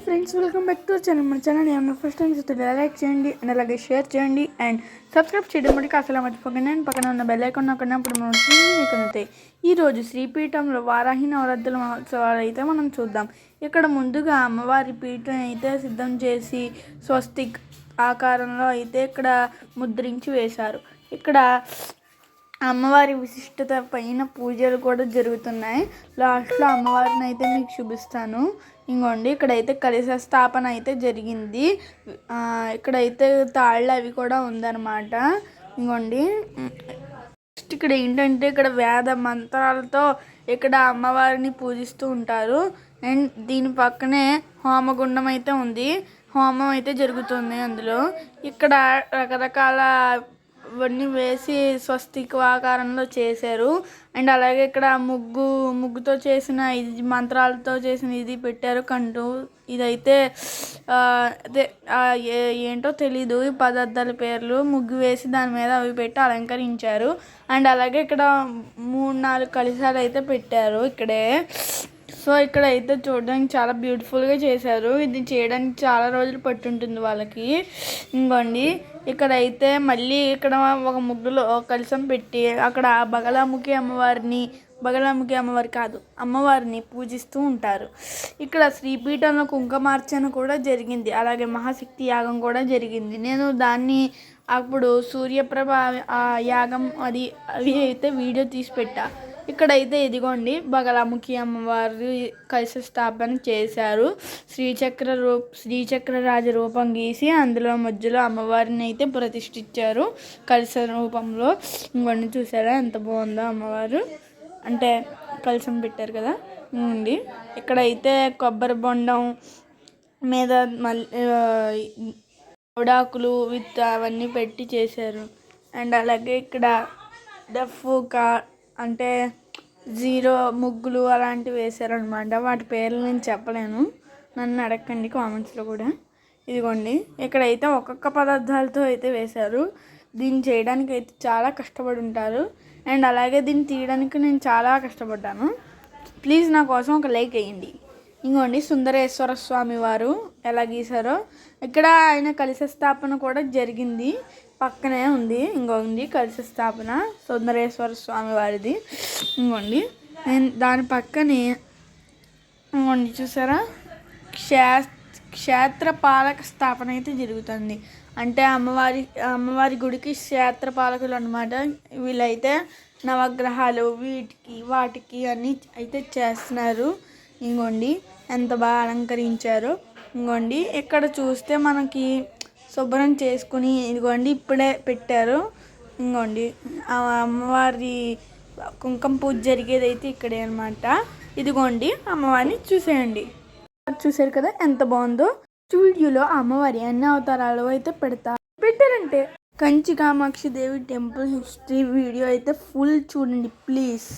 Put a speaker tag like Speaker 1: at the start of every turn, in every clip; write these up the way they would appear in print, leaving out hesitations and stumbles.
Speaker 1: Friends, welcome back to channel. మన channel ఏమన్నా first time చూస్తే లైక్ చేయండి అండ్ అలాగే షేర్ చేయండి అండ్ సబ్స్క్రైబ్ చేయడం మటుకు అసలు మర్చిపోకండి. అండ్ పక్కన ఉన్న బెల్ ఐకాన్ నొక్కినప్పుడు మనం అవుతాయి. ఈరోజు శ్రీపీఠంలో వారాహి నవరాత్రుల మహోత్సవాలు అయితే మనం చూద్దాం. ఇక్కడ ముందుగా అమ్మవారి పీఠం అయితే సిద్ధం చేసి స్వస్తిక్ ఆకారంలో అయితే ఇక్కడ ముద్రించి వేశారు. ఇక్కడ అమ్మవారి విశిష్టత పైన పూజలు కూడా జరుగుతున్నాయి. లాస్ట్లో అమ్మవారిని అయితే మీకు చూపిస్తాను. ఇంకోండి, ఇక్కడైతే కలశ స్థాపన అయితే జరిగింది. ఇక్కడైతే తాళ్ళు అవి కూడా ఉందన్నమాట. ఇంకోండి, ఇక్కడ ఏంటంటే ఇక్కడ వేద మంత్రాలతో ఇక్కడ అమ్మవారిని పూజిస్తూ ఉంటారు. అండ్ దీని పక్కనే హోమగుండం అయితే ఉంది. హోమం అయితే జరుగుతుంది అందులో. ఇక్కడ రకరకాల ఇవన్నీ వేసి స్వస్తిక్ ఆకారంలో చేశారు. అండ్ అలాగే ఇక్కడ ముగ్గుతో చేసిన ఇది మంత్రాలతో చేసిన ఇది పెట్టారు కంటూ. ఇదైతే అదే ఏంటో తెలీదు ఈ పదార్థాల పేర్లు. ముగ్గు వేసి దాని మీద అవి పెట్టి అలంకరించారు. అండ్ అలాగే ఇక్కడ 3-4 కలశాలు అయితే పెట్టారు ఇక్కడే. సో ఇక్కడ అయితే చూడడానికి చాలా బ్యూటిఫుల్గా చేశారు. ఇది చేయడానికి చాలా రోజులు పట్టుంటుంది వాళ్ళకి. ఇంకోండి, ఇక్కడైతే మళ్ళీ ఇక్కడ ఒక ముగ్గులో కలశం పెట్టి అక్కడ బగలాముఖి అమ్మవారి కాదు అమ్మవారిని పూజిస్తూ ఉంటారు. ఇక్కడ శ్రీపీఠంలో కుంకుమార్చన కూడా జరిగింది. అలాగే మహాశక్తి యాగం కూడా జరిగింది. నేను దాన్ని అప్పుడు సూర్యప్రభ యాగం అవి అయితే వీడియో తీసి పెట్టా. ఇక్కడైతే ఇదిగోండి, బగలాముఖి అమ్మవారి కలశ స్థాపన చేశారు. శ్రీచక్ర రాజ రూపం గీసి అందులో మధ్యలో అమ్మవారిని అయితే ప్రతిష్ఠించారు కలశ రూపంలో. ఇంకొన్ని చూసారా ఎంత బాగుందో అమ్మవారు, అంటే కలశం పెట్టారు కదా. ఇంకోండి, ఇక్కడైతే కొబ్బరి బొండం మీద ఉడాకులు విత్ అవన్నీ పెట్టి చేశారు. అండ్ అలాగే ఇక్కడ డఫ్ అంటే 0 ముగ్గులు అలాంటివి వేశారనమాట. వాటి పేర్లు నేను చెప్పలేను, నన్ను అడగండి కామెంట్స్లో కూడా. ఇదిగోండి, ఇక్కడైతే ఒక్కొక్క పదార్థాలతో అయితే వేశారు. దీన్ని చేయడానికి అయితే చాలా కష్టపడి ఉంటారు. అండ్ అలాగే దీన్ని తీయడానికి నేను చాలా కష్టపడ్డాను. ప్లీజ్ నా కోసం ఒక లైక్ వేయండి. ఇంకోండి, సుందరేశ్వర స్వామి వారు ఎలా గీశారో ఇక్కడ ఆయన కలశ స్థాపన కూడా జరిగింది. పక్కనే ఉంది ఇంకోండి కలశ స్థాపన సుందరేశ్వర స్వామి వారిది. ఇంకోండి, దాని పక్కనే ఇంకోండి చూసారా క్షేత్రపాలక స్థాపన అయితే జరుగుతుంది. అంటే అమ్మవారి గుడికి క్షేత్రపాలకులు అనమాట. వీళ్ళైతే నవగ్రహాలు వాటికి అన్నీ అయితే చేస్తున్నారు. ఇంకోండి, ఎంత బాగా అలంకరించారో. ఇంకోండి, ఇక్కడ చూస్తే మనకి శుభ్రం చేసుకుని ఇదిగోండి ఇప్పుడే పెట్టారు. ఇంకోండి, అమ్మవారి కుంకుమ పూజ జరిగేది అయితే ఇక్కడే అనమాట. ఇదిగోండి, అమ్మవారిని చూసారు కదా ఎంత బాగుందో. వీడియోలో అమ్మవారి అన్ని అవతారాలు అయితే పెట్టారంటే కంచి కామాక్షి దేవి టెంపుల్ హిస్టరీ వీడియో అయితే ఫుల్ చూడండి ప్లీజ్.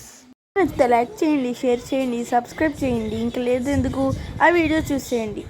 Speaker 1: నచ్చితే లైక్ చేయండి, షేర్ చేయండి, సబ్స్క్రైబ్ చేయండి. ఇంకా లేదు ఎందుకు, ఆ వీడియో చూసేయండి.